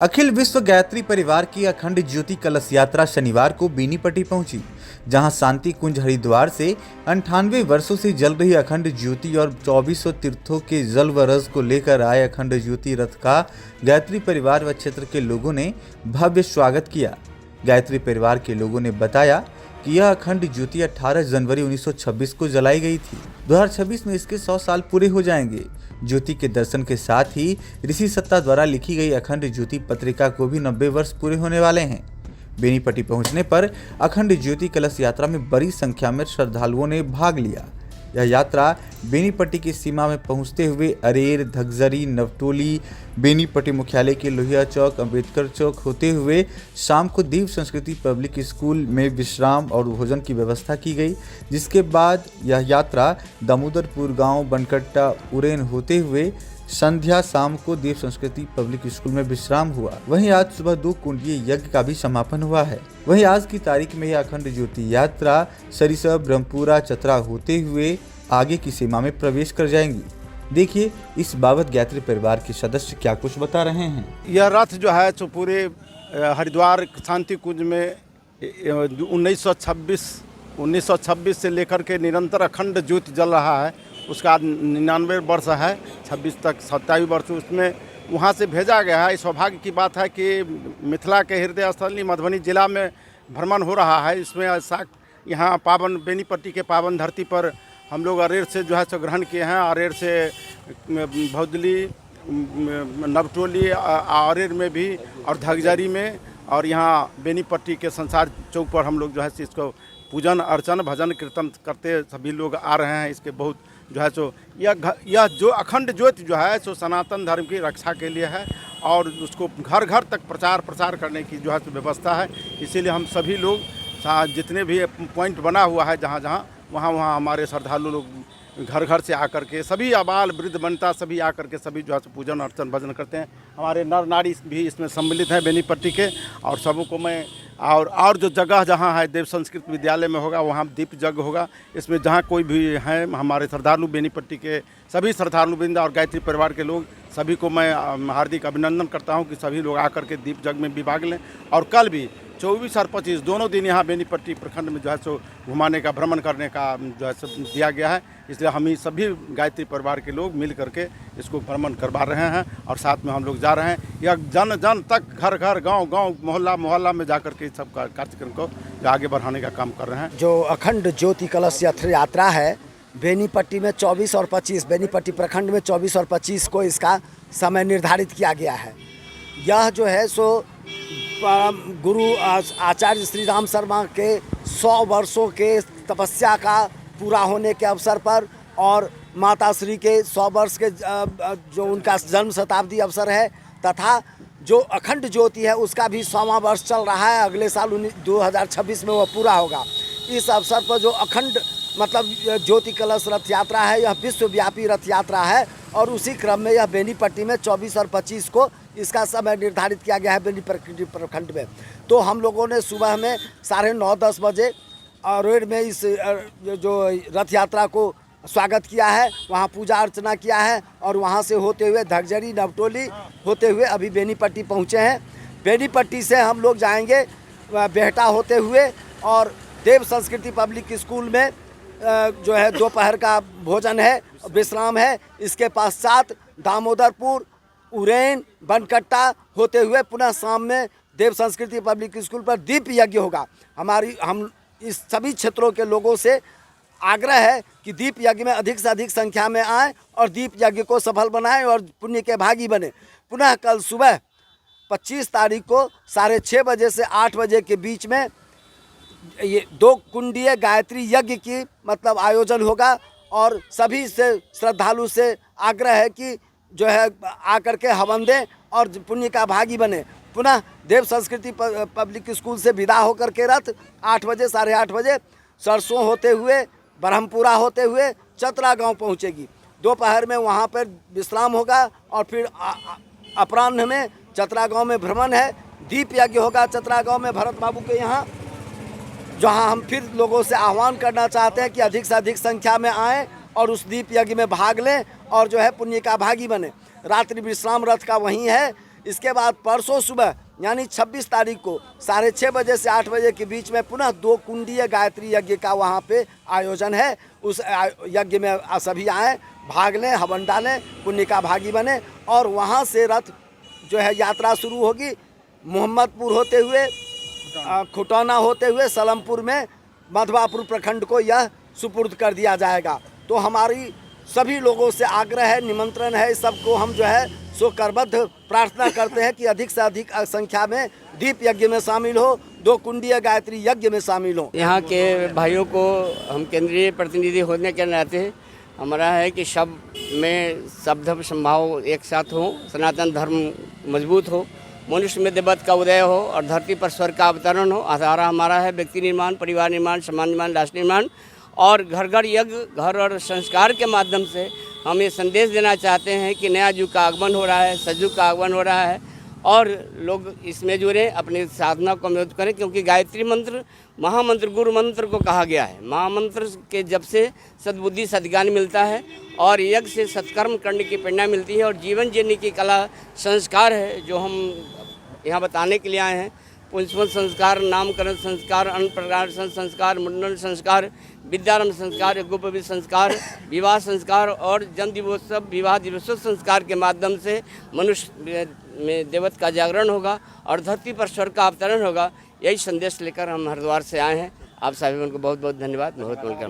अखिल विश्व गायत्री परिवार की अखंड ज्योति कलश यात्रा शनिवार को बेनीपट्टी पहुंची, जहां शांति कुंज हरिद्वार से 98 वर्षों से जल रही अखंड ज्योति और 2400 तीर्थों के जल व रस को लेकर आए अखंड ज्योति रथ का गायत्री परिवार व क्षेत्र के लोगों ने भव्य स्वागत किया। गायत्री परिवार के लोगों ने बताया कि यह अखंड ज्योति 18 जनवरी 1926 को जलाई गई थी। 2026 में इसके 100 साल पूरे हो जाएंगे। ज्योति के दर्शन के साथ ही ऋषि सत्ता द्वारा लिखी गई अखंड ज्योति पत्रिका को भी 90 वर्ष पूरे होने वाले हैं। बेनीपट्टी पहुंचने पर अखंड ज्योति कलश यात्रा में बड़ी संख्या में श्रद्धालुओं ने भाग लिया। यह यात्रा बेनीपट्टी की सीमा में पहुंचते हुए अरेर, धगजरी, नवटोली, बेनीपट्टी मुख्यालय के लोहिया चौक, अंबेडकर चौक होते हुए शाम को दीप संस्कृति पब्लिक स्कूल में विश्राम और भोजन की व्यवस्था की गई, जिसके बाद यह यात्रा दामोदरपुर गांव, बनकट्टा, उरेन होते हुए संध्या शाम को देव संस्कृति पब्लिक स्कूल में विश्राम हुआ। वहीं आज सुबह 2 कुंडीय यज्ञ का भी समापन हुआ है। वहीं आज की तारीख में यह अखंड ज्योति यात्रा सरिसा, ब्रह्मपुरा, चतरा होते हुए आगे की सीमा में प्रवेश कर जाएंगी। देखिए इस बाबत गायत्री परिवार के सदस्य क्या कुछ बता रहे हैं। यह रथ जो है जो पूरे हरिद्वार शांति कुंज में 1926 से लेकर के निरंतर अखंड ज्योति जल रहा है। उसका 99 वर्ष है, 26 तक 27 वर्ष उसमें वहाँ से भेजा गया है। इस सौभाग्य की बात है कि मिथिला के हृदय स्थली मधुबनी जिला में भ्रमण हो रहा है। इसमें यहाँ पावन बेनीपट्टी के पावन धरती पर हम लोग अरेर से जो है सो ग्रहण किए हैं। अरेर से भौदली, नवटोली, अरेर में भी और धगजरी में, और यहाँ बेनीपट्टी के संसार चौक पर हम लोग जो है इसको पूजन अर्चन भजन कीर्तन करते सभी लोग आ रहे हैं। इसके बहुत जो है सो यह जो अखंड ज्योति जो है सो सनातन धर्म की रक्षा के लिए है और उसको घर घर तक प्रचार करने की जो है सो व्यवस्था है। इसीलिए हम सभी लोग जितने भी पॉइंट बना हुआ है जहाँ वहाँ हमारे श्रद्धालु लोग घर घर से आकर के सभी आबाल वृद्ध वनिता सभी आकर के सभी जो है पूजन अर्चन भजन करते हैं। हमारे नर नारी भी इसमें सम्मिलित हैं बेनीपट्टी के, और सबको मैं और जो जगह जहाँ है देव संस्कृत विद्यालय में होगा वहाँ दीप यज्ञ होगा। इसमें जहाँ कोई भी हैं हमारे श्रद्धालु बेनीपट्टी के सभी श्रद्धालु वृंद और गायत्री परिवार के लोग सभी को मैं हार्दिक अभिनंदन करता हूँ कि सभी लोग आकर के दीप यज्ञ में भी भाग लें। और कल भी 24 और 25 दोनों दिन यहाँ बेनीपट्टी प्रखंड में जो है सो घुमाने का भ्रमण करने का जो है सो दिया गया है। इसलिए हम ही सभी गायत्री परिवार के लोग मिल करके इसको भ्रमण करवा रहे हैं और साथ में हम लोग जा रहे हैं। यह जन जन तक घर घर गांव मोहल्ला में जा करके सब कार्यक्रम को आगे बढ़ाने का काम कर रहे हैं। जो अखंड ज्योति कलश यात्रा है बेनीपट्टी में 24 और 25, बेनीपट्टी प्रखंड में 24 और 25 को इसका समय निर्धारित किया गया है। यह जो है सो गुरु आचार्य श्री राम शर्मा के 100 वर्षों के तपस्या का पूरा होने के अवसर पर और माता श्री के 100 वर्ष के जो उनका जन्म शताब्दी अवसर है, तथा जो अखंड ज्योति है उसका भी 100वां वर्ष चल रहा है। अगले साल 2026 में वह पूरा होगा। इस अवसर पर जो अखंड मतलब ज्योति कलश रथ यात्रा है, यह विश्वव्यापी रथ यात्रा है और उसी क्रम में यह बेनीपट्टी में 24 और 25 को इसका समय निर्धारित किया गया है बेनीपट्टी प्रखंड में। तो हम लोगों ने सुबह में 9:30-10 बजे अरेर में इस जो रथ यात्रा को स्वागत किया है, वहाँ पूजा अर्चना किया है और वहाँ से होते हुए धगजरी, नवटोली होते हुए अभी बेनीपट्टी पहुँचे हैं। बेनीपट्टी से हम लोग जाएंगे बेहटा होते हुए और देव संस्कृति पब्लिक स्कूल में जो है दोपहर का भोजन है, विश्राम है। इसके पश्चात दामोदरपुर, उरेन, बनकट्टा होते हुए पुनः शाम में देव संस्कृति पब्लिक स्कूल पर दीप यज्ञ होगा। हम इस सभी क्षेत्रों के लोगों से आग्रह है कि दीप यज्ञ में अधिक से अधिक संख्या में आएँ और दीप यज्ञ को सफल बनाएं और पुण्य के भागी बने। पुनः कल सुबह 25 तारीख को 6:30 बजे से 8 बजे के बीच में ये 2 कुंडीय गायत्री यज्ञ की मतलब आयोजन होगा और सभी से श्रद्धालु से आग्रह है कि जो है आकर के हवन दें और पुण्य का भागी बने। पुनः देव संस्कृति पब्लिक स्कूल से विदा होकर के रथ 8 बजे 8:30 बजे सरसों होते हुए ब्रह्मपुरा होते हुए चतरा गांव पहुंचेगी। दोपहर में वहां पर विश्राम होगा और फिर अपराह्न में चतरा गांव में भ्रमण है। दीप यज्ञ होगा चतरा गांव में भरत बाबू के यहाँ, जहां हम फिर लोगों से आह्वान करना चाहते हैं कि अधिक से अधिक संख्या में आएँ और उस दीप यज्ञ में भाग लें और जो है पुण्य का भागी बने। रात्रि विश्राम रथ का वहीं है। इसके बाद परसों सुबह यानी 26 तारीख को 6:30 बजे से 8 बजे के बीच में पुनः 2 कुंडीय गायत्री यज्ञ का वहाँ पे आयोजन है। उस यज्ञ में सभी आएँ, भाग लें, हवन डालें, पुण्य का भागी बने। और वहाँ से रथ जो है यात्रा शुरू होगी, मोहम्मदपुर होते हुए, खुटौना होते हुए सलमपुर में मधवापुर प्रखंड को यह सुपुर्द कर दिया जाएगा। तो हमारी सभी लोगों से आग्रह है, निमंत्रण है, सबको हम जो है सो करबद्ध प्रार्थना करते हैं कि अधिक से अधिक संख्या में दीप यज्ञ में शामिल हो, 2 कुंडीय गायत्री यज्ञ में शामिल हो। यहाँ के भाइयों को हम केंद्रीय प्रतिनिधि होने के नाते हमारा है कि सब में शब्द संभाव एक साथ हो, सनातन धर्म मजबूत हो, मनुष्य में देवत्व का उदय हो और धरती पर स्वर्ग का अवतरण हो। आधार हमारा है व्यक्ति निर्माण, परिवार निर्माण, समाज निर्माण, राष्ट्र निर्माण। और घर घर यज्ञ, घर और संस्कार के माध्यम से हम ये संदेश देना चाहते हैं कि नया युग का आगमन हो रहा है, सतयुग का आगमन हो रहा है और लोग इसमें जुड़ें, अपनी साधना को मजबूत करें। क्योंकि गायत्री मंत्र महामंत्र, गुरु मंत्र को कहा गया है। महामंत्र के जब से सद्बुद्धि सद्ज्ञान मिलता है और यज्ञ से सत्कर्म करने की प्रेरणा मिलती है और जीवन जीने की कला संस्कार है जो हम यहाँ बताने के लिए आए हैं। पुष्पन संस्कार, नामकरण संस्कार, अन्नप्राशन संस्कार, मुंडन संस्कार, विद्यारंभ संस्कार, यज्ञोपवीत संस्कार, विवाह संस्कार और जन्म दिवसोत्सव, विवाह दिवसोत्सव संस्कार के माध्यम से मनुष्य में देवत्व का जागरण होगा और धरती पर स्वर्ग का अवतरण होगा। यही संदेश लेकर हम हरिद्वार से आए हैं। आप सभी को बहुत बहुत धन्यवाद। बहुत वेलकम।